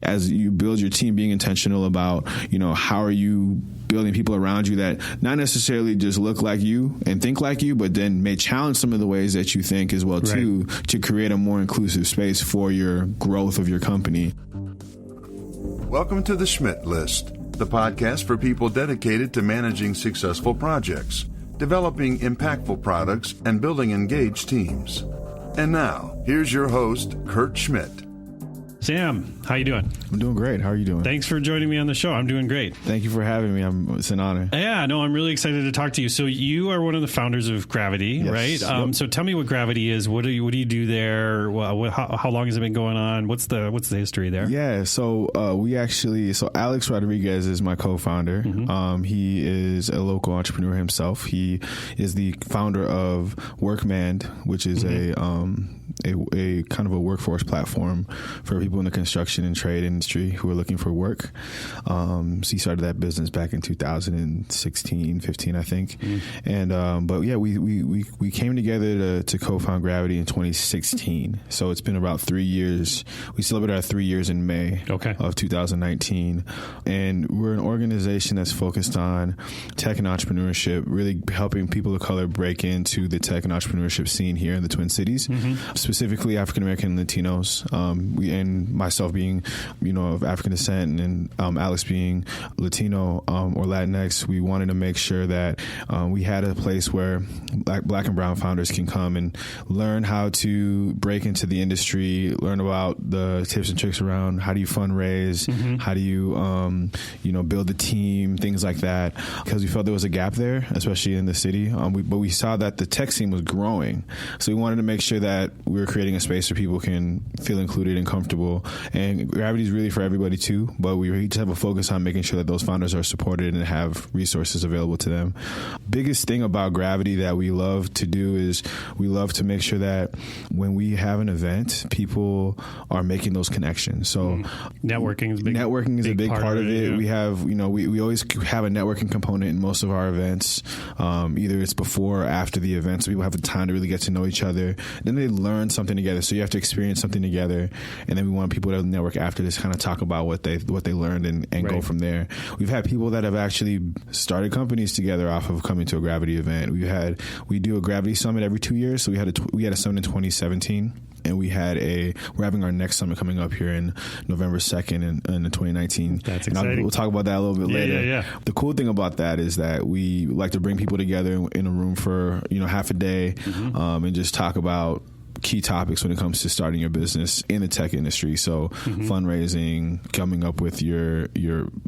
As you build your team, being intentional about, how are you building people around you that not necessarily just look like you and think like you, but then may challenge some of the ways that you think as well, too, to create a more inclusive space for your growth of your company. Welcome to the Schmidt List, the podcast for people dedicated to managing successful projects, developing impactful products, and building engaged teams. And now, here's your host, Kurt Schmidt. Sam, how you doing? I'm doing great. How are you doing? Thanks for joining me on the show. I'm doing great. Thank you for having me. It's an honor. Yeah, no, I'm really excited to talk to you. So you are one of the founders of Graveti, yes. right? Yep. So tell me what Graveti is. What do you do there? How long has it been going on? What's the history there? Yeah, so Alex Rodriguez is my co-founder. Mm-hmm. He is a local entrepreneur himself. He is the founder of Workman, which is a kind of a workforce platform for people in the construction and trade industry who are looking for work. So he started that business back in 2016, 15, I think. And we came together to co-found Graveti in 2016. So it's been about 3 years. We celebrated our 3 years in May of 2019. And we're an organization that's focused on tech and entrepreneurship, really helping people of color break into the tech and entrepreneurship scene here in the Twin Cities. Specifically African American and Latinos, and myself being, of African descent, and Alex being Latino or Latinx. We wanted to make sure that we had a place where black and brown founders can come and learn how to break into the industry, learn about the tips and tricks around how do you fundraise, how do you build a team, things like that, because we felt there was a gap there, especially in the city. But we saw that the tech scene was growing, so we wanted to make sure that we were creating a space where people can feel included and comfortable. And Graveti is really for everybody too, but we just have a focus on making sure that those founders are supported and have resources available to them. Biggest thing about Graveti that we love to do is we love to make sure that when we have an event, people are making those connections. So networking is a big part of it. Yeah. We have, we always have a networking component in most of our events. Either it's before or after the event, so people have the time to really get to know each other. Then they learn something together, so you have to experience something together, and then we want people to network after this, kind of talk about what they learned and go from there. We've had people that have actually started companies together off of coming to a Graveti event. We do a Graveti summit every 2 years, so we had a summit in 2017. And we're having our next summit coming up here in November 2nd in 2019. That's exciting. We'll talk about that a little bit later. Yeah. The cool thing about that is that we like to bring people together in a room for, half a day, and just talk about key topics when it comes to starting your business in the tech industry. So fundraising, coming up with your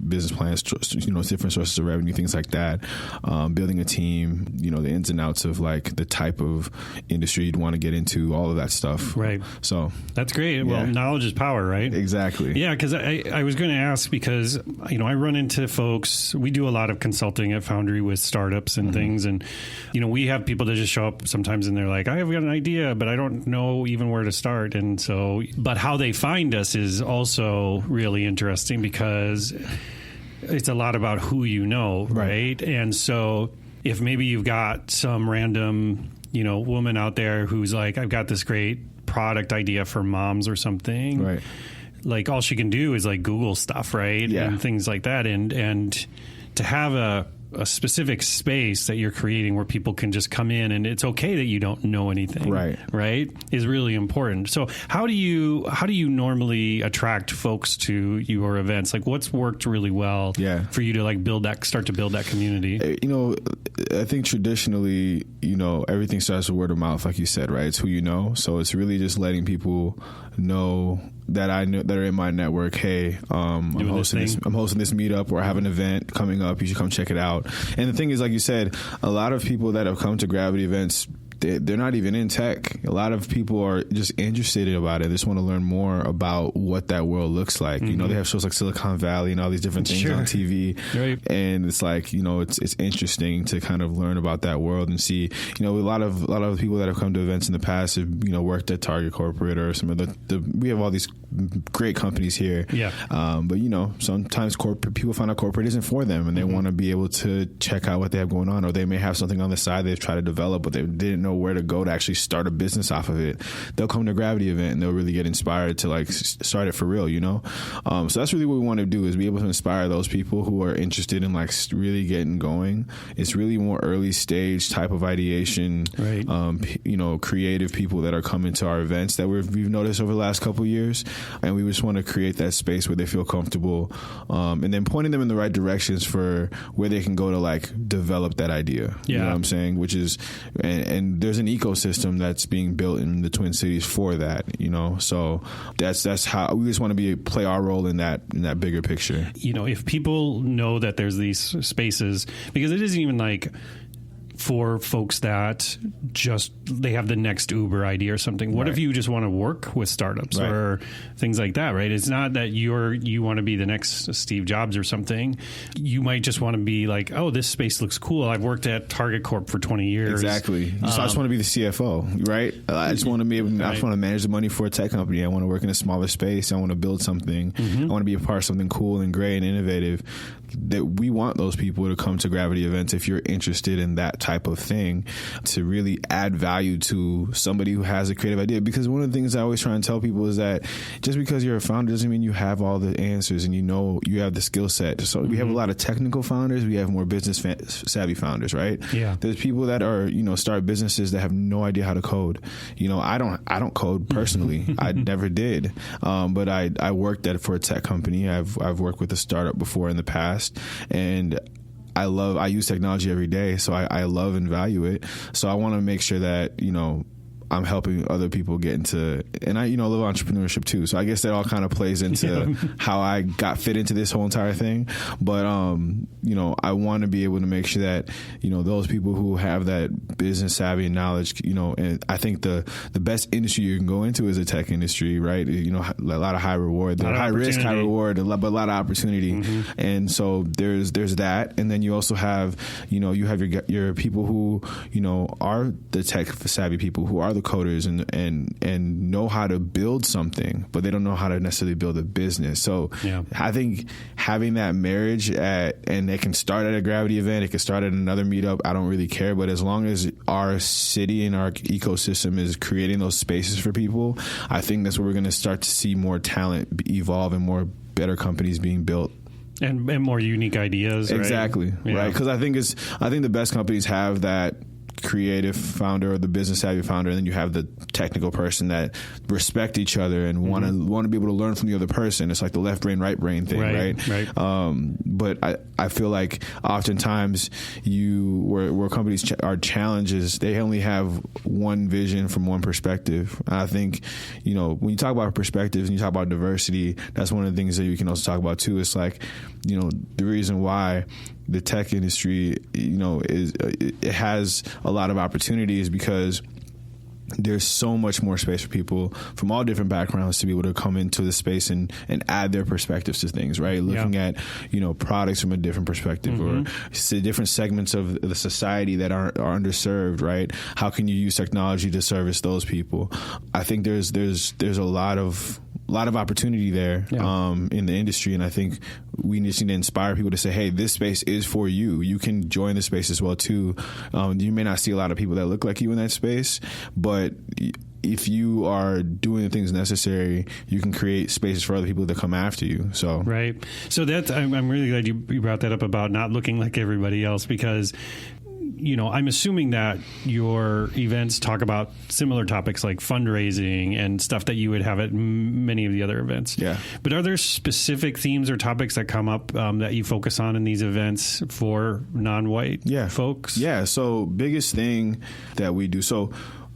business plans, different sources of revenue, things like that, building a team, the ins and outs of like the type of industry you'd want to get into, all of that stuff. Right. So that's great. Yeah. Well, knowledge is power, right? Exactly. Yeah, because I was going to ask because, I run into folks, we do a lot of consulting at Foundry with startups and things. And, we have people that just show up sometimes and they're like, I have got an idea, but I don't know even where to start. And so, but how they find us is also really interesting because it's a lot about who you know, right? And so if maybe you've got some random, woman out there who's like, I've got this great product idea for moms or something. Right. Like all she can do is like Google stuff, right? Yeah. And things like that. And to have a specific space that you're creating where people can just come in and it's okay that you don't know anything, right, is really important. So how do you normally attract folks to your events? Like what's worked really well for you to like start to build that community? I think traditionally, everything starts with word of mouth, like you said, right? It's who you know. So it's really just letting people know that are in my network. Hey, I'm hosting this meetup, or I have an event coming up. You should come check it out. And the thing is, like you said, a lot of people that have come to Graveti events, they're not even in tech. A lot of people are just interested about it. They just want to learn more about what that world looks like. They have shows like Silicon Valley and all these different things on TV. Right. And it's like, it's interesting to kind of learn about that world and see, a lot of the people that have come to events in the past have, worked at Target Corporate or some of we have all these great companies here. Yeah. But sometimes people find out corporate isn't for them and they want to be able to check out what they have going on, or they may have something on the side they've tried to develop, but they didn't know know where to go to actually start a business off of it, they'll come to a Graveti event and they'll really get inspired to like start it for real, you know? So that's really what we want to do, is be able to inspire those people who are interested in like really getting going. It's really more early stage type of ideation, right. You know, creative people that are coming to our events that we've noticed over the last couple of years. And we just want to create that space where they feel comfortable, and then pointing them in the right directions for where they can go to like develop that idea. Yeah. You know what I'm saying? Which is, and there's an ecosystem that's being built in the Twin Cities for that, you know? So that's how we just want to play our role in that bigger picture. You know, if people know that there's these spaces, because it isn't even like for folks that just they have the next Uber idea or something. What right. if you just want to work with startups right. or things like that, right? It's not that you want to be the next Steve Jobs or something. You might just want to be like, oh, this space looks cool. I've worked at Target Corp for 20 years. Exactly. So I just want to be the CFO, right? I just want to be able to, I just want to manage the money for a tech company. I want to work in a smaller space. I want to build something. I want to be a part of something cool and great and innovative. That we want those people to come to Graveti events if you're interested in that type of thing, to really add value to somebody who has a creative idea. Because one of the things I always try and tell people is that just because you're a founder doesn't mean you have all the answers and you know you have the skill set. So we have a lot of technical founders. We have more business savvy founders, right? Yeah. There's people that are, you know, start businesses that have no idea how to code. You know, I don't code personally. I never did. But I worked for a tech company. I've worked with a startup before in the past. And I use technology every day, so I love and value it. So I want to make sure that, you know, I'm helping other people get into, and I, you know, love entrepreneurship too. So I guess that all kind of plays into how I got fit into this whole entire thing. But, you know, I want to be able to make sure that, you know, those people who have that business savvy and knowledge, you know, and I think the best industry you can go into is the tech industry, right? You know, a lot of high reward, high risk, high reward, but a lot of opportunity. And so there's that. And then you also have, you know, you have your people who, you know, are the tech savvy people who are the coders and know how to build something, but they don't know how to necessarily build a business. So I think having that marriage and they can start at a Graveti event, it can start at another meetup, I don't really care. But as long as our city and our ecosystem is creating those spaces for people, I think that's where we're going to start to see more talent evolve and more better companies being built. And more unique ideas. Exactly. Right? Right. Because I think the best companies have that creative founder or the business savvy founder, and then you have the technical person that respect each other and want to be able to learn from the other person. It's like the left brain, right brain thing, right? But I feel like oftentimes where companies are challenges, they only have one vision from one perspective. And I think, you know, when you talk about perspectives and you talk about diversity, that's one of the things that you can also talk about too. It's like, you know, the reason why the tech industry, you know, it has a lot of opportunities because there's so much more space for people from all different backgrounds to be able to come into the space and add their perspectives to things, right? Looking at, you know, products from a different perspective or different segments of the society that are underserved, right? How can you use technology to service those people? I think there's a lot of opportunity there in the industry, and I think we just need to inspire people to say, hey, this space is for you. You can join the space as well too. You may not see a lot of people that look like you in that space, but if you are doing the things necessary, you can create spaces for other people to come after you. So right. So I'm really glad you brought that up about not looking like everybody else, because, you know, I'm assuming that your events talk about similar topics like fundraising and stuff that you would have at many of the other events. Yeah. But are there specific themes or topics that come up that you focus on in these events for non-white folks? Yeah. So biggest thing that we do. So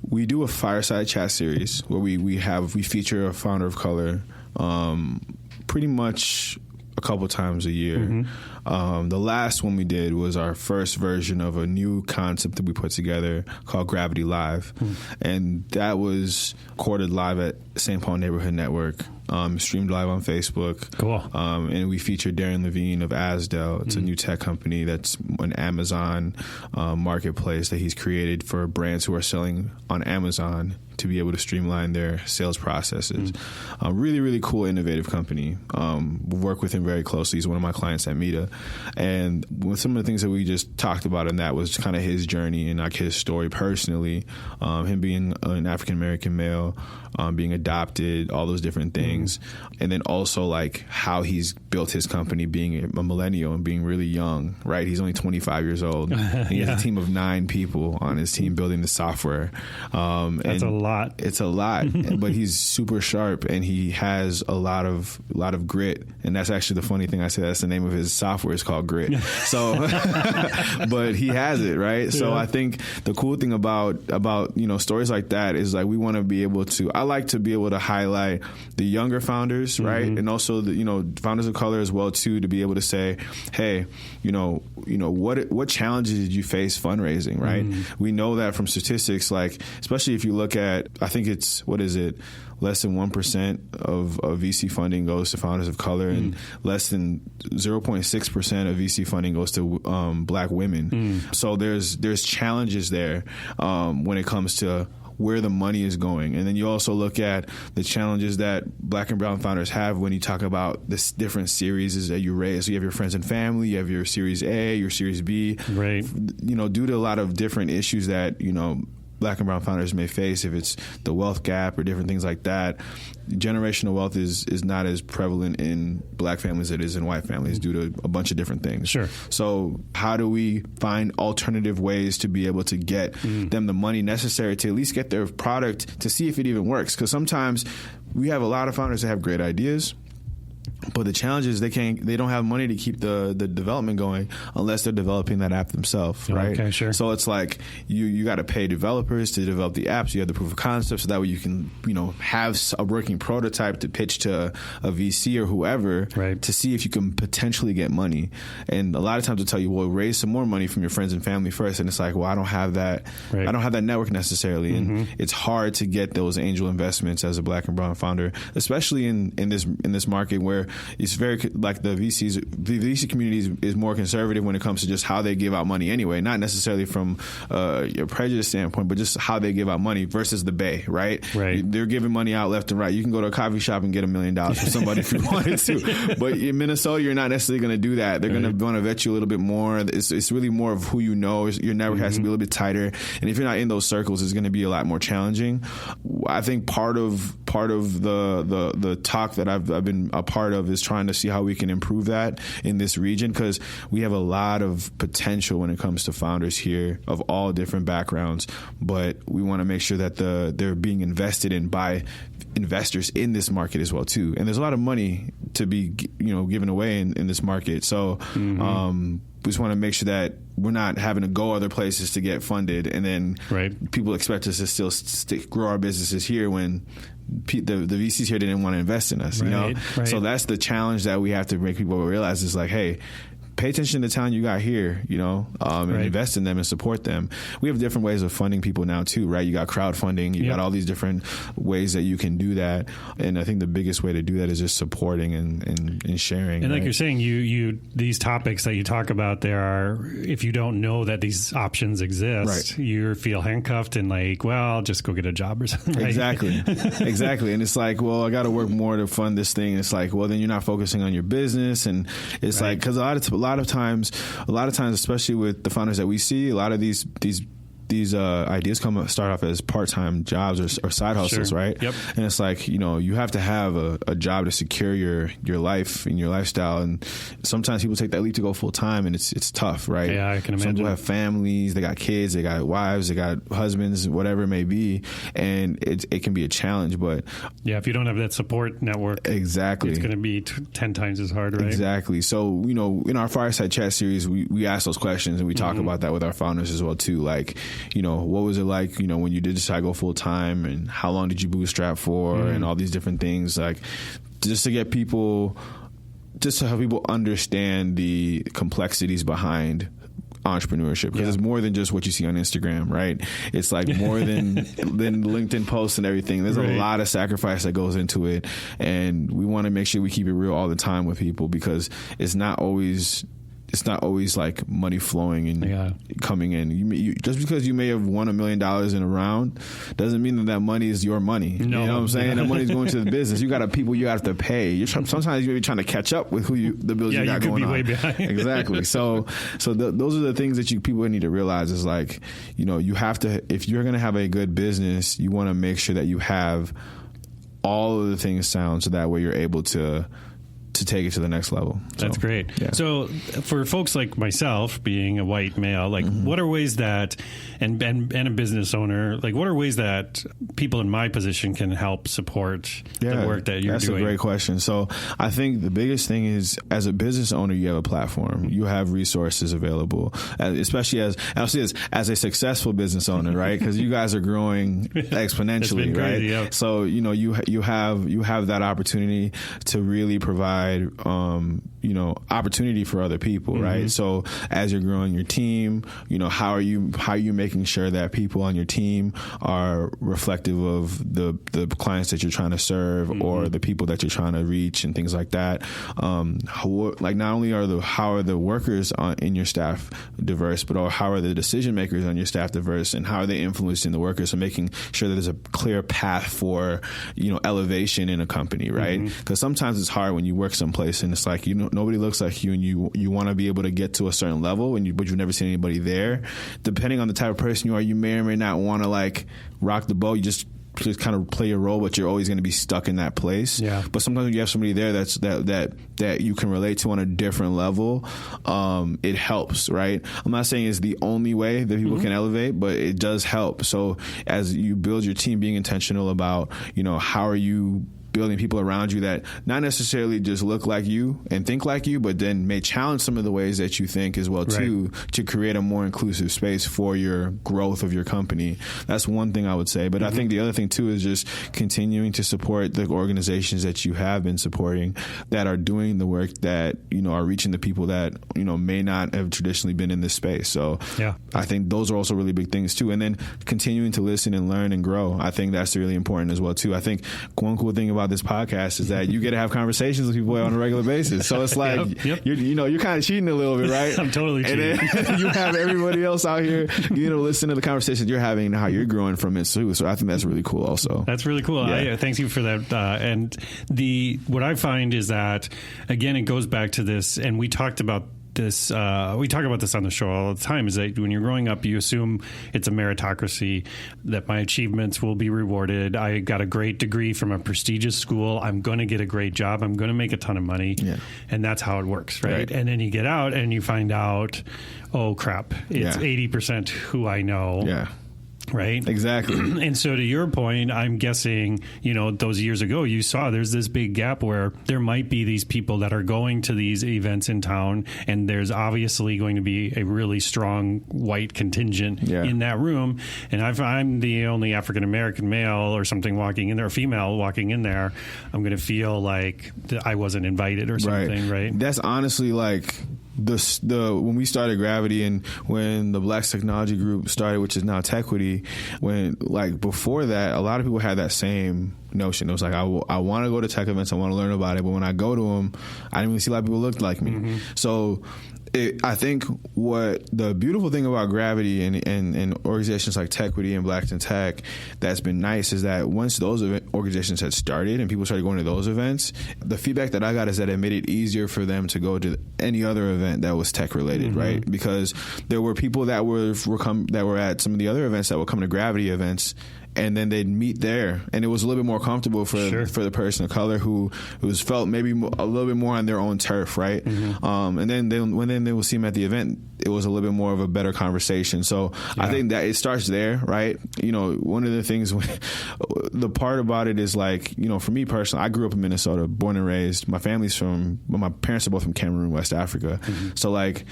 we do a fireside chat series where we feature a founder of color pretty much a couple times a year. The last one we did was our first version of a new concept that we put together called Graveti Live. And that was recorded live at St. Paul Neighborhood Network streamed live on Facebook. Cool. And we featured Darren Levine of Asdell. It's a new tech company that's an Amazon marketplace that he's created for brands who are selling on Amazon to be able to streamline their sales processes. Really, really cool, innovative company. We work with him very closely. He's one of my clients at Meta. And with some of the things that we just talked about in that was kind of his journey and like his story personally, him being an African-American male, being adopted, all those different things. And then also like how he's built his company, being a millennial and being really young, right? He's only 25 years old. And he has a team of 9 people on his team building the software. That's a lot. It's a lot, but he's super sharp and he has a lot of grit. And that's actually the funny thing I said. That's the name of his software. It's called Grit. So, but he has it, right? So I think the cool thing about stories like that is like we want to be able to. I like to be able to highlight the younger founders, right, and also the founders of color as well too, to be able to say, hey, what challenges did you face fundraising, right? We know that from statistics, like especially if you look at, I think it's less than 1% of VC funding goes to founders of color, and less than 0.6% of VC funding goes to Black women. So there's challenges there when it comes to where the money is going. And then you also look at the challenges that Black and brown founders have when you talk about this different series that you raise. So you have your friends and family, you have your Series A, your Series B. Right. Due to a lot of different issues that, Black and brown founders may face, if it's the wealth gap or different things like that, generational wealth is not as prevalent in Black families as it is in white families due to a bunch of different things. Sure. So how do we find alternative ways to be able to get them the money necessary to at least get their product to see if it even works? Because sometimes we have a lot of founders that have great ideas, but the challenge is they don't have money to keep the development going unless they're developing that app themselves, right? Okay, sure. So it's like you got to pay developers to develop the apps. You have the proof of concept, so that way you can have a working prototype to pitch to a VC or whoever, right, to see if you can potentially get money. And a lot of times they'll tell you, well, raise some more money from your friends and family first. And it's like, well, I don't have that. Right. I don't have that network necessarily, and it's hard to get those angel investments as a Black and brown founder, especially in this market where it's very like the VC community is more conservative when it comes to just how they give out money anyway, not necessarily from a prejudice standpoint, but just how they give out money versus the Bay, right? Right. They're giving money out left and right. You can go to a coffee shop and get $1 million from somebody if you wanted to, but in Minnesota, you're not necessarily going to do that. They're going to want to vet you a little bit more. It's really more of who you know. Your network has to be a little bit tighter, and if you're not in those circles, it's going to be a lot more challenging. I think part of the talk that I've been a part of is trying to see how we can improve that in this region, because we have a lot of potential when it comes to founders here of all different backgrounds, but we want to make sure that they're being invested in by investors in this market as well too. And there's a lot of money to be given away in this market, so we just want to make sure that we're not having to go other places to get funded, and then people expect us to still grow our businesses here when the VCs here didn't want to invest in us. Right. So that's the challenge that we have to make people realize is like, hey, pay attention to the talent you got here, and invest in them and support them. We have different ways of funding people now too, right? You got crowdfunding, you got all these different ways that you can do that. And I think the biggest way to do that is just supporting and sharing. And like you're saying, you these topics that you talk about, there are, if you don't know that these options exist, you feel handcuffed and like, well, I'll just go get a job or something. Right? Exactly. And it's like, well, I got to work more to fund this thing. And it's like, well, then you're not focusing on your business. And it's like, because a lot of times, especially with the founders that we see, a lot of these ideas start off as part-time jobs or side hustles, right? Yep. And it's like, you have to have a job to secure your life and your lifestyle. And sometimes people take that leap to go full-time, and it's tough, right? Yeah, I can imagine. Some people have families, they got kids, they got wives, they got husbands, whatever it may be. And it can be a challenge, but... Yeah, if you don't have that support network... Exactly. It's going to be 10 times as hard, right? Exactly. So, in our Fireside Chat series, we ask those questions, and we talk about that with our founders as well, too. Like, what was it like, when you did decide to go full time, and how long did you bootstrap for, and all these different things, like just to help people understand the complexities behind entrepreneurship, because it's more than just what you see on Instagram, right? It's like more than LinkedIn posts and everything. There's a lot of sacrifice that goes into it, and we want to make sure we keep it real all the time with people, because it's not always like money flowing and coming in. You just because you may have won $1 million in a round doesn't mean that money is your money. No. You know what I'm saying? That money's going to the business. You got people you have to pay. Sometimes you're trying to catch up with the bills you got going on. Yeah, you could be way behind. Exactly. So those are the things that people need to realize is like, you have to, if you're going to have a good business, you want to make sure that you have all of the things sound, so that way you're able to take it to the next level. That's great. Yeah. So for folks like myself, being a white male, like what are ways that, and a business owner, like what are ways that people in my position can help support the work that you're doing? That's a great question. So I think the biggest thing is, as a business owner, you have a platform. You have resources available, especially as a successful business owner, right? Because you guys are growing exponentially, right? Crazy, yeah. So, you have that opportunity to really provide opportunity for other people, right? So as you're growing your team, how are you making sure that people on your team are reflective of the clients that you're trying to serve or the people that you're trying to reach and things like that. Like not only how are the workers in your staff diverse, but how are the decision makers on your staff diverse, and how are they influencing the workers? So making sure that there's a clear path for elevation in a company, right? Because sometimes it's hard when you work someplace and it's like nobody looks like you, and you want to be able to get to a certain level, but you've never seen anybody there. Depending on the type of person you are, you may or may not want to like rock the boat. You just kind of play your role, but you're always going to be stuck in that place. Yeah. But sometimes when you have somebody there that you can relate to on a different level, it helps, right? I'm not saying it's the only way that people can elevate, but it does help. So as you build your team, being intentional about, how are you building people around you that not necessarily just look like you and think like you, but then may challenge some of the ways that you think as well too, to create a more inclusive space for your growth of your company. That's one thing I would say. But I think the other thing too is just continuing to support the organizations that you have been supporting that are doing the work that, are reaching the people that, may not have traditionally been in this space. So I think those are also really big things too. And then continuing to listen and learn and grow. I think that's really important as well too. I think one cool thing about this podcast is that you get to have conversations with people on a regular basis. So it's like, you're kind of cheating a little bit, right? I'm totally cheating. And then you have everybody else out here, listen to the conversations you're having and how you're growing from it too. So I think that's really cool also. That's really cool. Yeah. Thank you for that. And what I find is that, again, it goes back to this, and we talked about this, we talk about this on the show all the time, is that when you're growing up, you assume it's a meritocracy, that my achievements will be rewarded. I got a great degree from a prestigious school. I'm going to get a great job. I'm going to make a ton of money. Yeah. And that's how it works, right? And then you get out and you find out, oh, crap, it's 80% who I know. Yeah. Right? Exactly. And so to your point, I'm guessing, those years ago, you saw there's this big gap where there might be these people that are going to these events in town, and there's obviously going to be a really strong white contingent in that room. And if I'm the only African-American male or something walking in there, or female walking in there, I'm going to feel like I wasn't invited or something, right? That's honestly like when we started Graveti, and when the Blacks Technology Group started, which is now Tequity, when like before that, a lot of people had that same notion. It was like, I want to go to tech events, I want to learn about it, but when I go to them, I didn't even see a lot of people looked like me. So I think what the beautiful thing about Graveti and organizations like Tequity and Blacks in Tech that's been nice is that once those organizations had started and people started going to those events, the feedback that I got is that it made it easier for them to go to any other event that was tech related, right? Because there were people that were at some of the other events that would come to Graveti events, and then they'd meet there, and it was a little bit more comfortable for the person of color who was felt maybe a little bit more on their own turf, right? And then when they would see them at the event, it was a little bit more of a better conversation. So I think that it starts there, right? One of the things, the part about it is like, for me personally, I grew up in Minnesota, born and raised. My parents are both from Cameroon, West Africa. So like,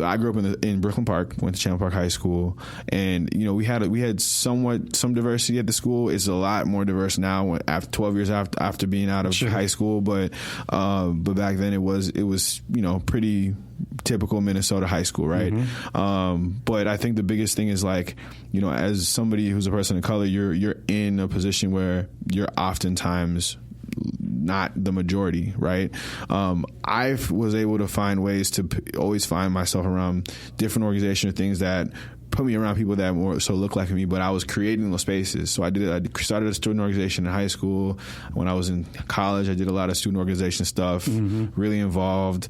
I grew up in Brooklyn Park, went to Chandler Park High School, and we had some diversity at the school. It's a lot more diverse now after 12 years after being out of high school, but back then it was pretty typical Minnesota high school, right? But I think the biggest thing is like, you know, as somebody who's a person of color, you're in a position where you're oftentimes not the majority, right? I was able to find ways to always find myself around different organizations, things that put me around people that more so look like me, but I was creating those spaces. So I started a student organization in high school. When I was in college, I did a lot of student organization stuff, really involved.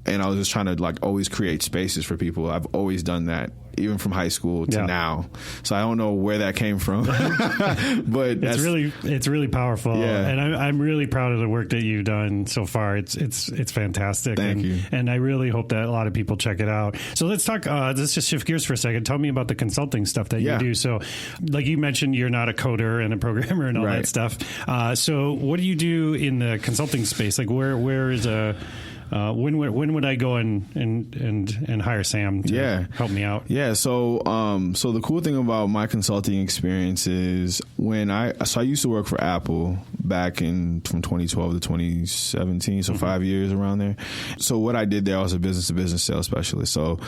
And I was just trying to like always create spaces for people. I've always done that, even from high school to now. So I don't know where that came from, but it's really powerful. Yeah. And I'm really proud of the work that you've done so far. It's fantastic. Thank you. And I really hope that a lot of people check it out. So let's talk, let's just shift gears for a second. Tell me about the consulting stuff that you do. So like you mentioned, you're not a coder and a programmer and all that stuff. So what do you do in the consulting space? Like where is when would I go and hire Sam to help me out? Yeah. So the cool thing about my consulting experience is I used to work for Apple back from 2012 to 2017, so 5 years around there. So what I did there, I was a business to business sales specialist. So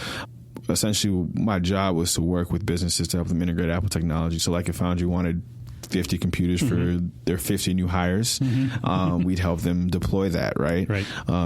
essentially my job was to work with businesses to help them integrate Apple technology. So like if Foundry wanted 50 computers for their 50 new hires, we'd help them deploy that, right?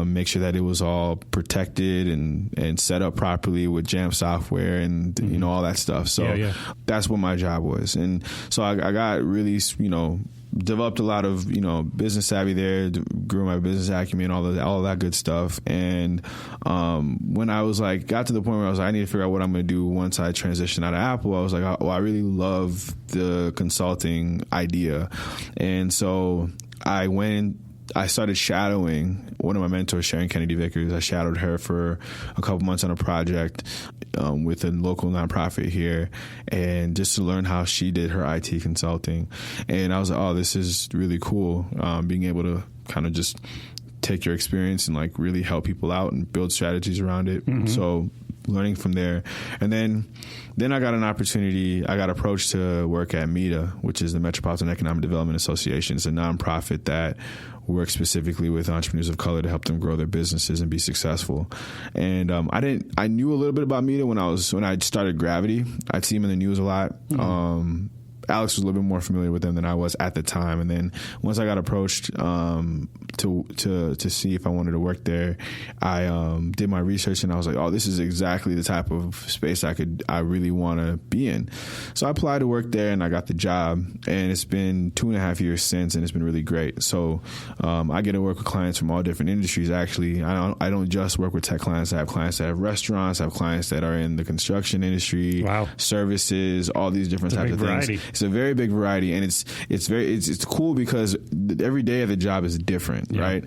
Make sure that it was all protected and set up properly with Jamf software and you know all that stuff. So that's what my job was. And so I got really, you know, developed a lot of, you know, business savvy there, grew my business acumen, all of that good stuff. And when I was like, got to the point where I was like, I need to figure out what I'm going to do once I transition out of Apple, I was like, oh, I really love the consulting idea. And so I started shadowing one of my mentors, Sharon Kennedy Vickers. I shadowed her for a couple months on a project with a local nonprofit here, and just to learn how she did her IT consulting. And I was like, oh, this is really cool, being able to kind of just take your experience and like really help people out and build strategies around it. So learning from there. And then I got an opportunity. I got approached to work at MEDA, which is the Metropolitan Economic Development Association. It's a nonprofit that works specifically with entrepreneurs of color to help them grow their businesses and be successful. And I knew a little bit about MEDA when I started Graveti. I'd see them in the news a lot. Alex was a little bit more familiar with them than I was at the time. And then once I got approached to see if I wanted to work there, I did my research and I was like, oh, this is exactly the type of space I really want to be in. So I applied to work there and I got the job, and it's been 2.5 years since, and it's been really great. So I get to work with clients from all different industries. Actually, I don't just work with tech clients. I have clients that have restaurants. I have clients that are in the construction industry, services, all these different types of things. It's a very big variety, and it's cool because every day of the job is different, right?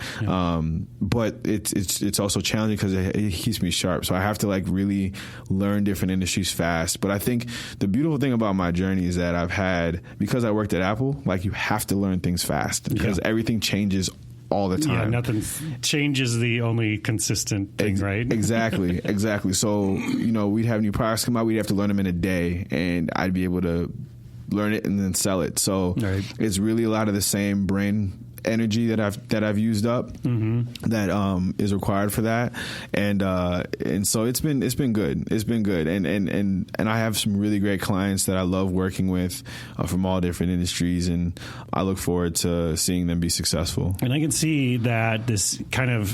But it's also challenging because it keeps me sharp. So I have to like really learn different industries fast. But I think the beautiful thing about my journey is that I've had, because I worked at Apple, like you have to learn things fast because everything changes all the time. Yeah, nothing changes, the only consistent thing, right? Exactly. So, you know, we'd have new products come out, we'd have to learn them in a day, and I'd be able to learn it and then sell it. So it's really a lot of the same brain energy that I've used up that is required for that, and so it's been good. It's been good, and I have some really great clients that I love working with from all different industries, and I look forward to seeing them be successful. And I can see that this kind of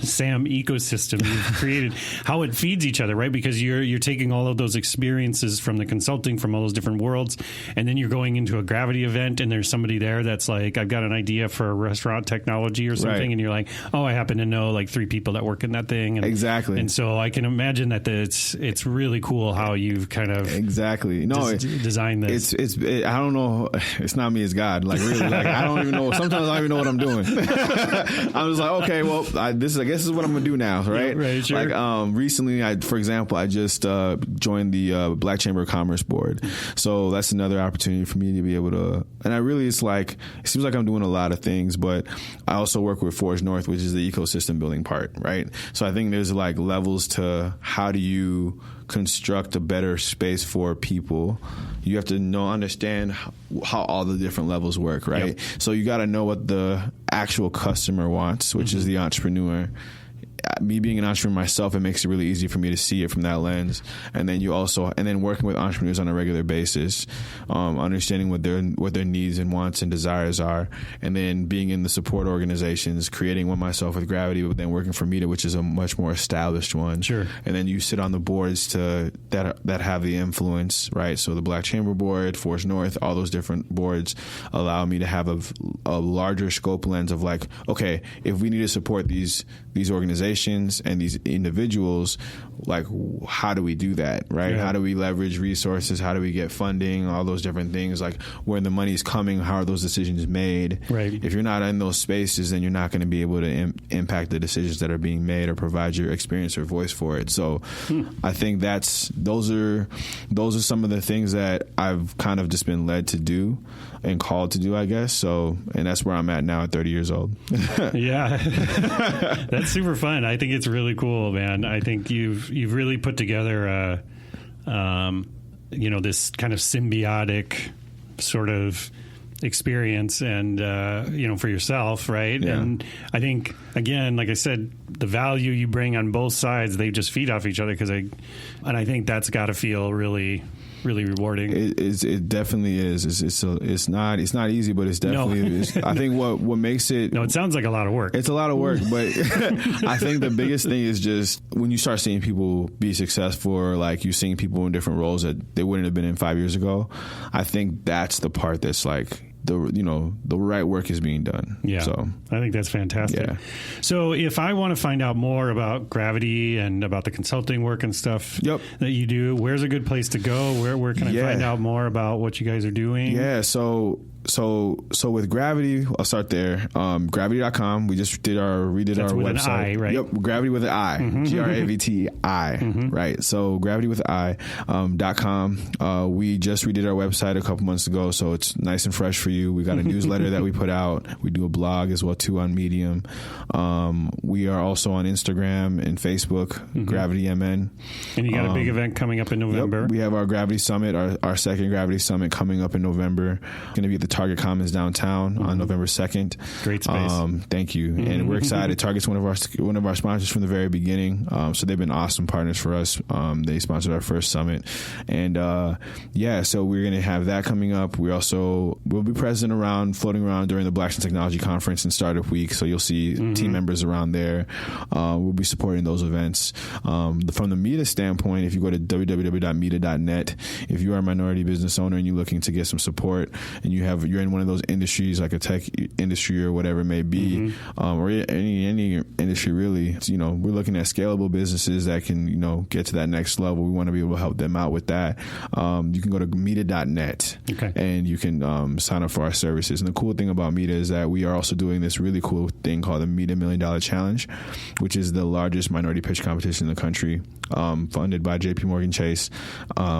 Sam ecosystem you've created, how it feeds each other, right? Because you're taking all of those experiences from the consulting, from all those different worlds, and then you're going into a Graveti event, and there's somebody there that's like, I've got an idea for restaurant technology or something, and you're like, oh, I happen to know like 3 people that work in that thing, and and so I can imagine that it's really cool how you've kind of designed this. I don't know, it's not me, it's God. Like really, like I don't even know. Sometimes I don't even know what I'm doing. I'm just like, okay, well, I guess this is what I'm gonna do now, right? Right, sure. Like recently, for example, I just joined the Black Chamber of Commerce board, so that's another opportunity for me to be able to. And it seems like I'm doing a lot of things, but I also work with Forge North, which is the ecosystem building part, right? So I think there's like levels to how do you construct a better space for people. You have to understand how all the different levels work, right? So you got to know what the actual customer wants, which is the entrepreneur. me being an entrepreneur myself, it makes it really easy for me to see it from that lens. And then working with entrepreneurs on a regular basis, understanding what their needs and wants and desires are, and then being in the support organizations, creating one myself with Graveti, but then working for Mita, which is a much more established one. Sure. And then you sit on the boards that have the influence, right? So the Black Chamber Board, Force North, all those different boards allow me to have a larger scope lens of like, okay, if we need to support these organizations and these individuals, like, how do we do that, right? Yeah. How do we leverage resources? How do we get funding? All those different things, like where the money's coming, how are those decisions made? Right. If you're not in those spaces, then you're not going to be able to impact the decisions that are being made or provide your experience or voice for it. So I think those are some of the things that I've kind of just been led to do and called to do, I guess. So, and that's where I'm at now at 30 years old. Yeah. That's super fun. I think it's really cool, man. I think you've really put together this kind of symbiotic sort of experience and for yourself, right? Yeah. And I think, again, like I said, the value you bring on both sides, they just feed off each other, and I think that's got to feel really, really rewarding. It definitely is. It's not easy, but it's definitely. No. I think what makes it. No, it sounds like a lot of work. It's a lot of work, but I think the biggest thing is just when you start seeing people be successful, or like you seeing people in different roles that they wouldn't have been in 5 years ago. I think that's the part that's like. The right work is being done. Yeah, so I think that's fantastic. Yeah. So if I want to find out more about Graveti and about the consulting work and stuff that you do, where's a good place to go? Where can I find out more about what you guys are doing? Yeah, so with Graveti, I'll start there. Graveti.com. We just redid our with website. An I, right? Yep, Graveti with an I. Graveti. Right. So Graveti with an I. .com. We just redid our website a couple months ago, so it's nice and fresh for you. We got a newsletter that we put out. We do a blog as well too on Medium. We are also on Instagram and Facebook. Graveti MN. And you got a big event coming up in November. Yep, we have our Graveti Summit, our second Graveti Summit coming up in November. Going to be at the Target Commons downtown on November 2nd. Great space. Thank you. And we're excited. Target's one of our sponsors from the very beginning. So they've been awesome partners for us. They sponsored our first summit. And so we're going to have that coming up. We'll be present floating around during the Blacks in Technology Conference and Startup Week. So you'll see team members around there. We'll be supporting those events. From the Mita standpoint, if you go to www.mita.net, if you are a minority business owner and you're looking to get some support and you're in one of those industries like a tech industry or whatever it may be, or any industry really, we're looking at scalable businesses that can, get to that next level. We want to be able to help them out with that. You can go to Mita.net and you can sign up for our services. And the cool thing about Mita is that we are also doing this really cool thing called the Mita $1 Million Challenge, which is the largest minority pitch competition in the country, funded by JP Morgan Chase.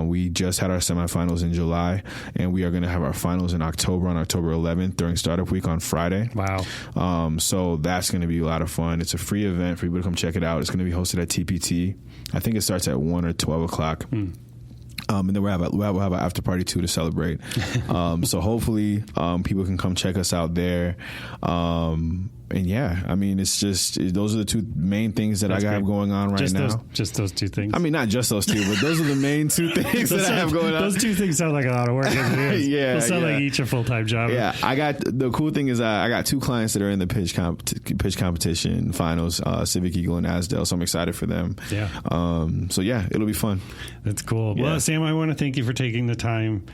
We just had our semifinals in July, and we are going to have our finals in October, on October 11th during Startup Week on Friday. Wow. So that's going to be a lot of fun. It's a free event for people to come check it out. It's going to be hosted at TPT. I think it starts at 1 or 12 o'clock. And then we'll have an after party too to celebrate. So hopefully people can come check us out there. And yeah, I mean, it's just those are the two main things that I have going on right now. Just those two things. I mean, not just those two, but those are the main two things that I have going on. Those two things sound like a lot of work. Yeah, those sound like each a full-time job. Yeah, the cool thing is I got two clients that are in the pitch competition finals, Civic Eagle and Asdale, so I'm excited for them. Yeah. So yeah, it'll be fun. That's cool. Yeah. Well, Sam, I want to thank you for taking the time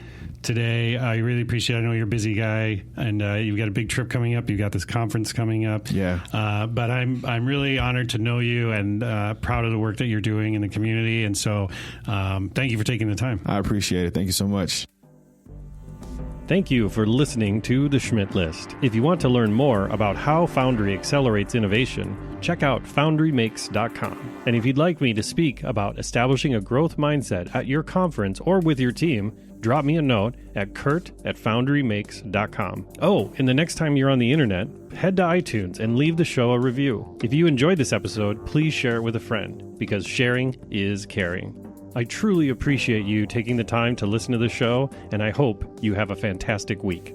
today. I really appreciate it. I know you're a busy guy, and you've got a big trip coming up. You've got this conference coming up. Yeah. But I'm really honored to know you and proud of the work that you're doing in the community. And so thank you for taking the time. I appreciate it. Thank you so much. Thank you for listening to The Schmidt List. If you want to learn more about how Foundry accelerates innovation, check out foundrymakes.com. And if you'd like me to speak about establishing a growth mindset at your conference or with your team, drop me a note at kurt@foundrymakes.com. Oh, and the next time you're on the internet, head to iTunes and leave the show a review. If you enjoyed this episode, please share it with a friend, because sharing is caring. I truly appreciate you taking the time to listen to the show, and I hope you have a fantastic week.